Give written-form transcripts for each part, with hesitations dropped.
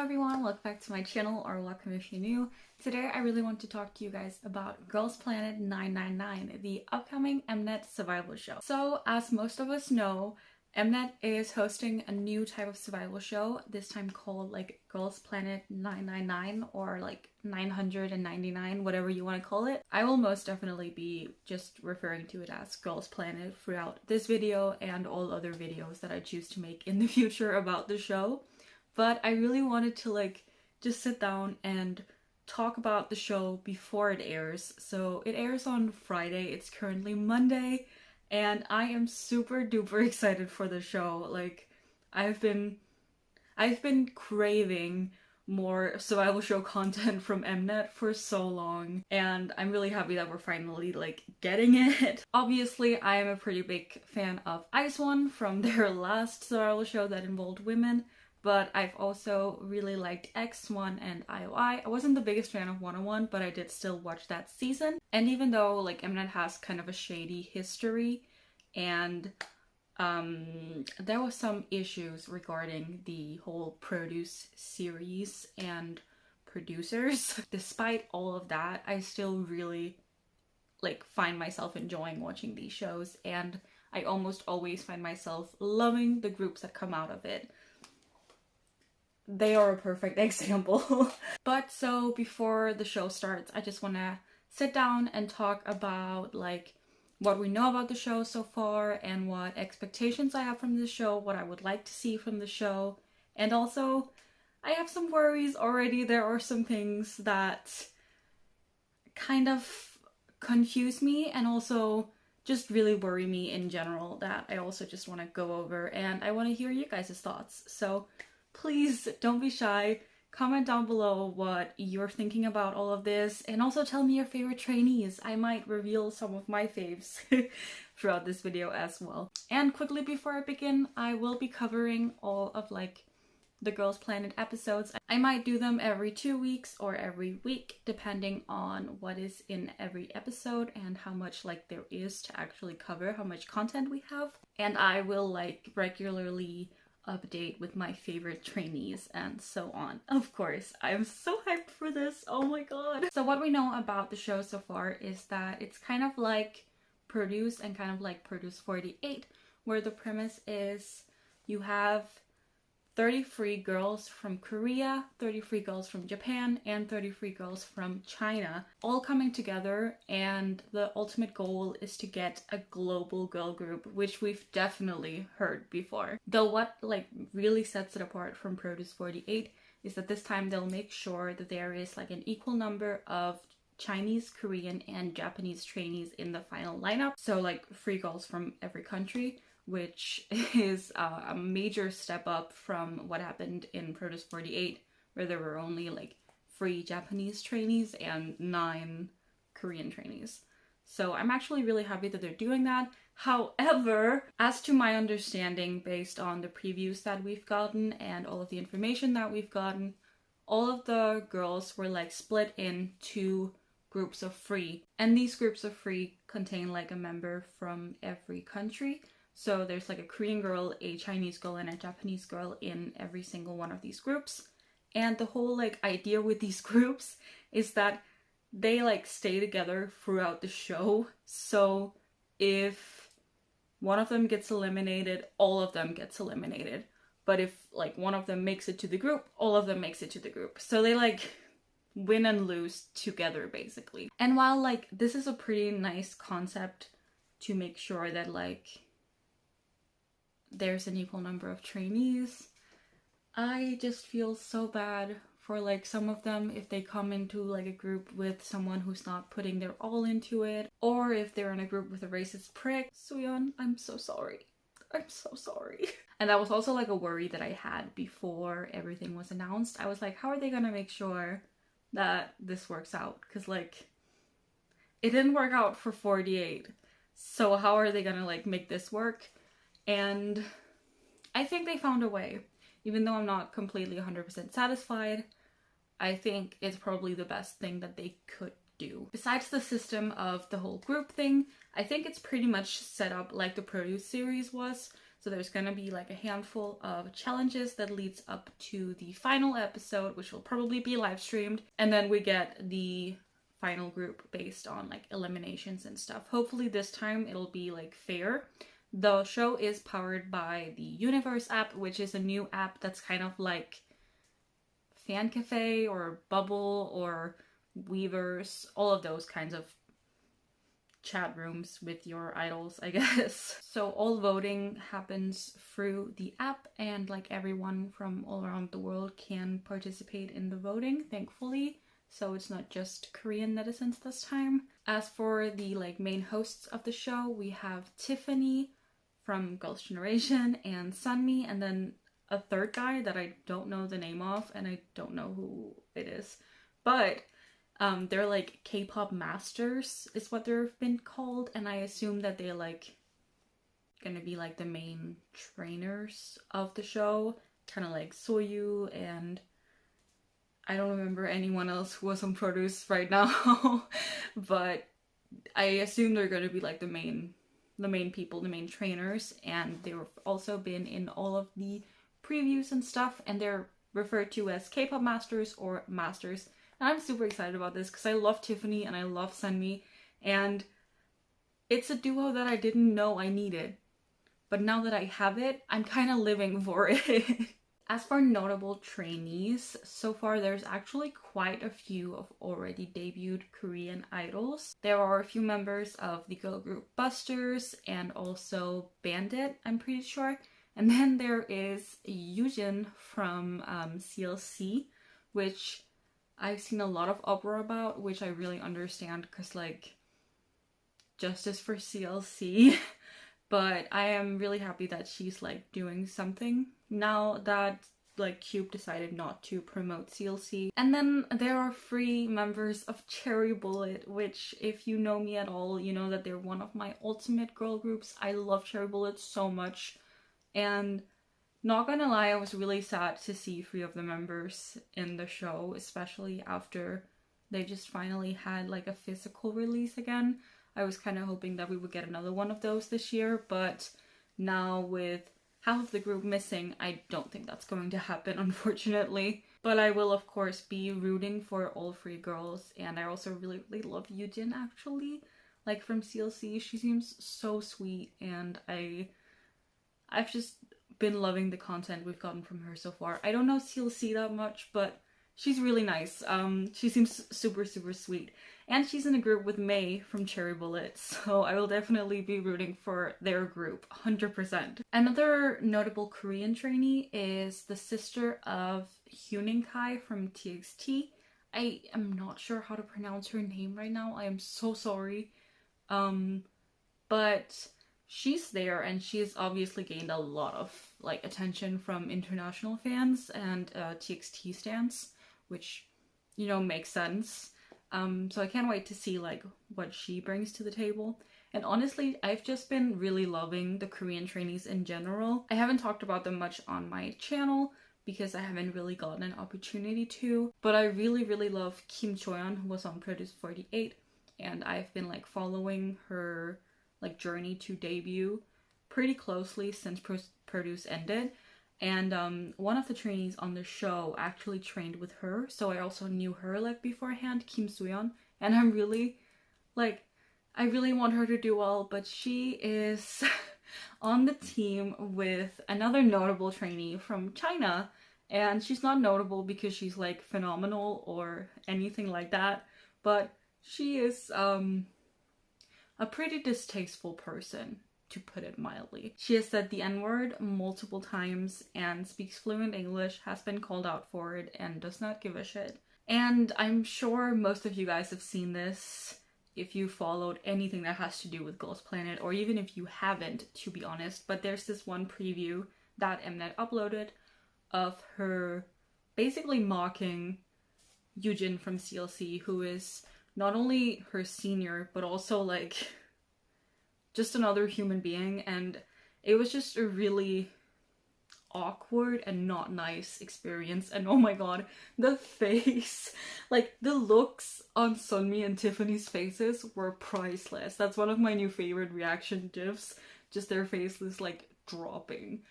everyone, welcome back to my channel, or welcome if you're new. Today I really want to talk to you guys about Girls Planet 999, the upcoming Mnet survival show. So as most of us know, Mnet is hosting a new type of survival show, this time called like Girls Planet 999 or like 999, whatever you want to call it. I will most definitely be just referring to it as Girls Planet throughout this video and all other videos that I choose to make in the future about the show. But I really wanted to just sit down and talk about the show before it airs. So it airs on Friday, it's currently Monday, and I am super duper excited for the show. Like, I've been craving more survival show content from Mnet for so long, and I'm really happy that we're finally getting it. Obviously, I am a pretty big fan of Ice One from their last survival show that involved women, but I've also really liked X1 and IOI. I wasn't the biggest fan of 101, but I did still watch that season. And even though Mnet has kind of a shady history, and there was some issues regarding the whole produce series and producers. Despite all of that, I still really find myself enjoying watching these shows, and I almost always find myself loving the groups that come out of it. They are a perfect example. But so before the show starts, I just want to sit down and talk about what we know about the show so far and what expectations I have from the show, what I would like to see from the show. And also, I have some worries already. There are some things that kind of confuse me and also just really worry me in general that I also just want to go over, and I want to hear you guys' thoughts. So please don't be shy. Comment down below what you're thinking about all of this, and also tell me your favorite trainees. I might reveal some of my faves throughout this video as well. And quickly before I begin, I will be covering all of the Girls Planet episodes. I might do them every 2 weeks or every week, depending on what is in every episode and how much there is to actually cover, how much content we have. And I will regularly update with my favorite trainees and so on. Of course, I'm so hyped for this. Oh my god. So what we know about the show so far is that it's kind of like Produce and kind of like Produce 48, where the premise is you have 33 girls from Korea, 33 girls from Japan, and 33 girls from China, all coming together, and the ultimate goal is to get a global girl group, which we've definitely heard before. Though what really sets it apart from Produce 48 is that this time they'll make sure that there is an equal number of Chinese, Korean, and Japanese trainees in the final lineup. So 3 girls from every country, which is a major step up from what happened in Produce 48, where there were only 3 Japanese trainees and 9 Korean trainees. So I'm actually really happy that they're doing that. However, as to my understanding, based on the previews that we've gotten and all of the information that we've gotten, all of the girls were split into groups of 3. And these groups of 3 contain a member from every country. So there's a Korean girl, a Chinese girl, and a Japanese girl in every single one of these groups. And the whole idea with these groups is that they stay together throughout the show. So if one of them gets eliminated, all of them gets eliminated. But if one of them makes it to the group, all of them makes it to the group. So they win and lose together basically. And while this is a pretty nice concept to make sure that there's an equal number of trainees, I just feel so bad for some of them if they come into a group with someone who's not putting their all into it, or if they're in a group with a racist prick. Suyeon, I'm so sorry. I'm so sorry. And that was also a worry that I had before everything was announced. I was how are they gonna make sure that this works out? Because it didn't work out for 48, so how are they gonna make this work? And I think they found a way. Even though I'm not completely 100% satisfied, I think it's probably the best thing that they could do. Besides the system of the whole group thing, I think it's pretty much set up like the Produce series was. So there's gonna be like a handful of challenges that leads up to the final episode, which will probably be live streamed. And then we get the final group based on like eliminations and stuff. Hopefully this time it'll be like fair. The show is powered by the Universe app, which is a new app that's kind of like Fan Cafe or Bubble or Weavers, all of those kinds of chat rooms with your idols, I guess. So all voting happens through the app, and like everyone from all around the world can participate in the voting, thankfully. So it's not just Korean netizens this time. As for the like main hosts of the show, we have Tiffany from Girls' Generation and Sunmi, and then a third guy that I don't know the name of, and I don't know who it is. But they're like K-pop masters is what they've been called, and I assume that they're like gonna be like the main trainers of the show, kind of like Soyu, and I don't remember anyone else who was on Produce right now, but I assume they're gonna be like the main people, the main trainers, and they've also been in all of the previews and stuff, and they're referred to as K-pop masters or masters. And I'm super excited about this because I love Tiffany and I love Sunmi, and it's a duo that I didn't know I needed, but now that I have it, I'm kind of living for it. As for notable trainees, so far there's actually quite a few of already debuted Korean idols. There are a few members of the girl group Busters and also Bandit, I'm pretty sure. And then there is Yujin from CLC, which I've seen a lot of uproar about, which I really understand because like justice for CLC. But I am really happy that she's like doing something now that like Cube decided not to promote CLC. And then there are 3 members of Cherry Bullet, which if you know me at all, you know that they're one of my ultimate girl groups. I love Cherry Bullet so much. And not gonna lie, I was really sad to see 3 of the members in the show, especially after they just finally had like a physical release again. I was kind of hoping that we would get another one of those this year, but now with half of the group missing, I don't think that's going to happen, unfortunately. But I will, of course, be rooting for all 3 girls, and I also really, really love Yujin, actually. Like, from CLC, she seems so sweet, and I've just been loving the content we've gotten from her so far. I don't know CLC that much, but she's really nice. She seems super, super sweet. And she's in a group with May from Cherry Bullet, so I will definitely be rooting for their group, 100%. Another notable Korean trainee is the sister of Hyunin Kai from TXT. I am not sure how to pronounce her name right now. I am so sorry. But she's there, and she's obviously gained a lot of like attention from international fans and TXT stans, which, you know, makes sense. So I can't wait to see like what she brings to the table. And honestly, I've just been really loving the Korean trainees in general. I haven't talked about them much on my channel because I haven't really gotten an opportunity to, but I really, really love Kim Choyeon, who was on Produce 48, and I've been like following her like journey to debut pretty closely since Produce ended. And one of the trainees on the show actually trained with her, so I also knew her like beforehand, Kim Soo-yeon, and I'm really like, I really want her to do well, but she is on the team with another notable trainee from China, and she's not notable because she's like phenomenal or anything like that, but she is a pretty distasteful person, to put it mildly. She has said the N-word multiple times and speaks fluent English, has been called out for it, and does not give a shit. And I'm sure most of you guys have seen this if you followed anything that has to do with Girls Planet, or even if you haven't, to be honest. But there's this one preview that Mnet uploaded of her basically mocking Yujin from CLC, who is not only her senior, but also like just another human being, and it was just a really awkward and not nice experience. And oh my god, the face, like the looks on Sunmi and Tiffany's faces were priceless. That's one of my new favorite reaction gifs, just their faces like dropping.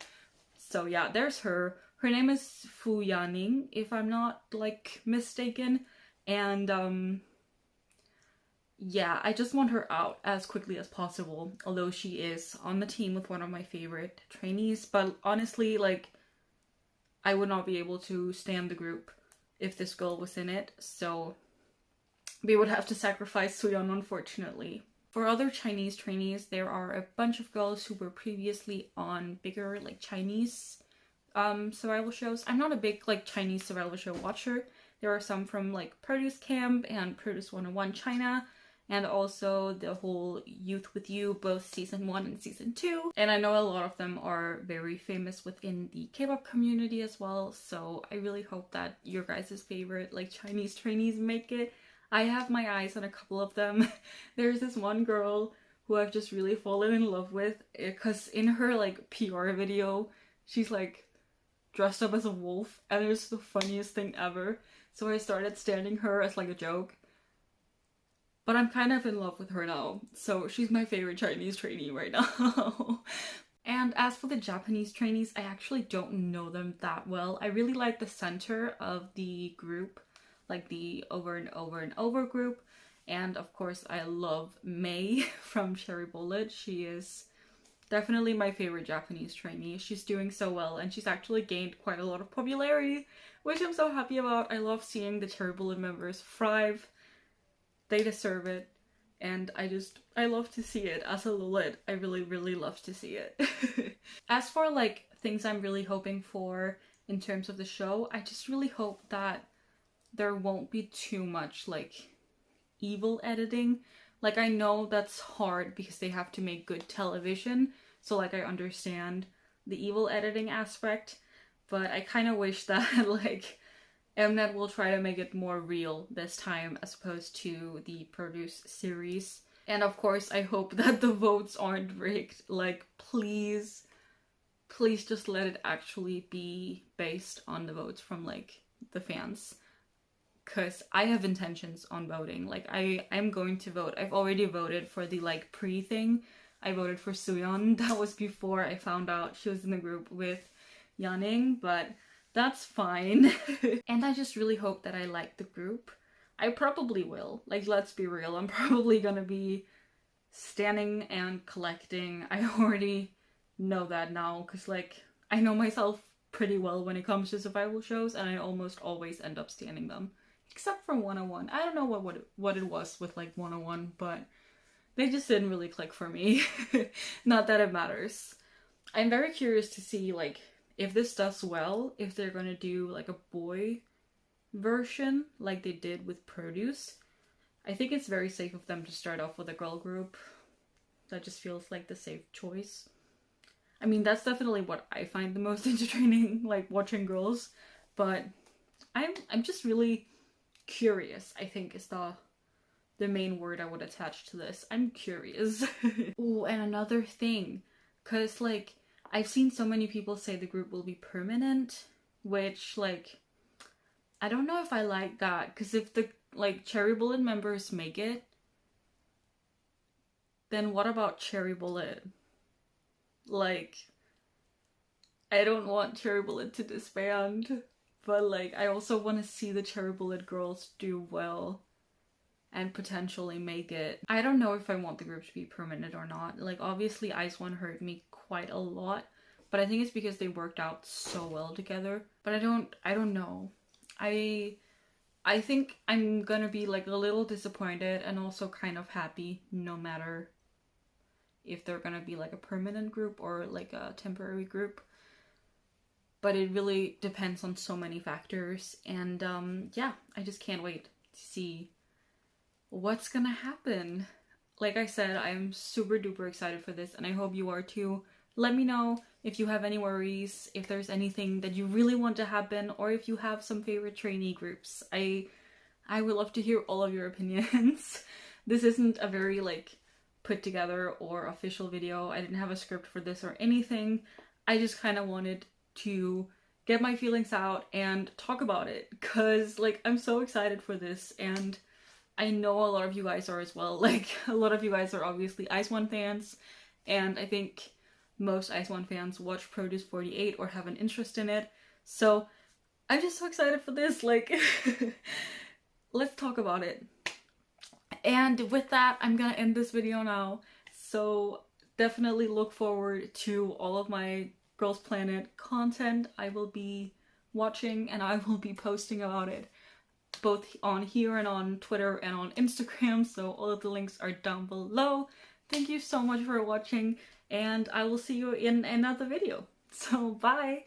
So yeah, there's her. Her name is Fu Yaning, if I'm not like mistaken. And yeah, I just want her out as quickly as possible, although she is on the team with one of my favorite trainees. But honestly, like, I would not be able to stand the group if this girl was in it, so we would have to sacrifice Suyeon, unfortunately. For other Chinese trainees, there are a bunch of girls who were previously on bigger, like, Chinese survival shows. I'm not a big, like, Chinese survival show watcher. There are some from, like, Produce Camp and Produce 101 China, and also the whole Youth With You, both season 1 and season 2. And I know a lot of them are very famous within the K-pop community as well, so I really hope that your guys' favorite, like, Chinese trainees make it. I have my eyes on a couple of them. There's this one girl who I've just really fallen in love with, because in her, like, PR video, she's, like, dressed up as a wolf, and it's the funniest thing ever. So I started standing her as, like, a joke. But I'm kind of in love with her now, so she's my favorite Chinese trainee right now. And as for the Japanese trainees, I actually don't know them that well. I really like the center of the group, like the over and over and over group. And of course, I love Mei from Cherry Bullet. She is definitely my favorite Japanese trainee. She's doing so well, and she's actually gained quite a lot of popularity, which I'm so happy about. I love seeing the Cherry Bullet members thrive. They deserve it, and I love to see it. As a Lilith, I really, really love to see it. As for, like, things I'm really hoping for in terms of the show, I just really hope that there won't be too much, like, evil editing. Like, I know that's hard because they have to make good television, so, like, I understand the evil editing aspect, but I kind of wish that, like, Mnet will try to make it more real this time as opposed to the Produce series. And of course, I hope that the votes aren't rigged. Like, please just let it actually be based on the votes from, like, the fans. Because I have intentions on voting. Like, I'm going to vote. I've already voted for the, like, pre-thing. I voted for Suyeon. That was before I found out she was in the group with Yaning, but that's fine. And I just really hope that I like the group. I probably will. Like, let's be real. I'm probably gonna be standing and collecting. I already know that now, because, like, I know myself pretty well when it comes to survival shows, and I almost always end up standing them. Except for 101. I don't know what it was with, like, 101, but they just didn't really click for me. Not that it matters. I'm very curious to see, like, if this does well, if they're gonna do, like, a boy version like they did with Produce. I think it's very safe of them to start off with a girl group. That just feels like the safe choice. I mean, that's definitely what I find the most entertaining, like, watching girls. But I'm just really curious, I think, is the main word I would attach to this. I'm curious. Oh, and another thing, because, like, I've seen so many people say the group will be permanent, which, like, I don't know if I like that, because if the, like, Cherry Bullet members make it, then what about Cherry Bullet? Like, I don't want Cherry Bullet to disband, but, like, I also want to see the Cherry Bullet girls do well and potentially make it. I don't know if I want the group to be permanent or not. Like, obviously Ice One hurt me quite a lot, but I think it's because they worked out so well together. But I don't know. I think I'm gonna be, like, a little disappointed and also kind of happy, no matter if they're gonna be, like, a permanent group or, like, a temporary group. But it really depends on so many factors, and yeah, I just can't wait to see what's gonna happen. Like I said, I'm super duper excited for this, and I hope you are too. Let me know if you have any worries, if there's anything that you really want to happen, or if you have some favorite trainee groups. I would love to hear all of your opinions. This isn't a very, like, put together or official video. I didn't have a script for this or anything. I just kind of wanted to get my feelings out and talk about it, because, like, I'm so excited for this, and I know a lot of you guys are as well. Like, a lot of you guys are obviously Ice One fans, and I think most Ice One fans watch Produce 48 or have an interest in it. So I'm just so excited for this, like, let's talk about it. And with that, I'm gonna end this video now. So definitely look forward to all of my Girls Planet content I will be watching, and I will be posting about it both on here and on Twitter and on Instagram, so all of the links are down below. Thank you so much for watching, and I will see you in another video. So bye!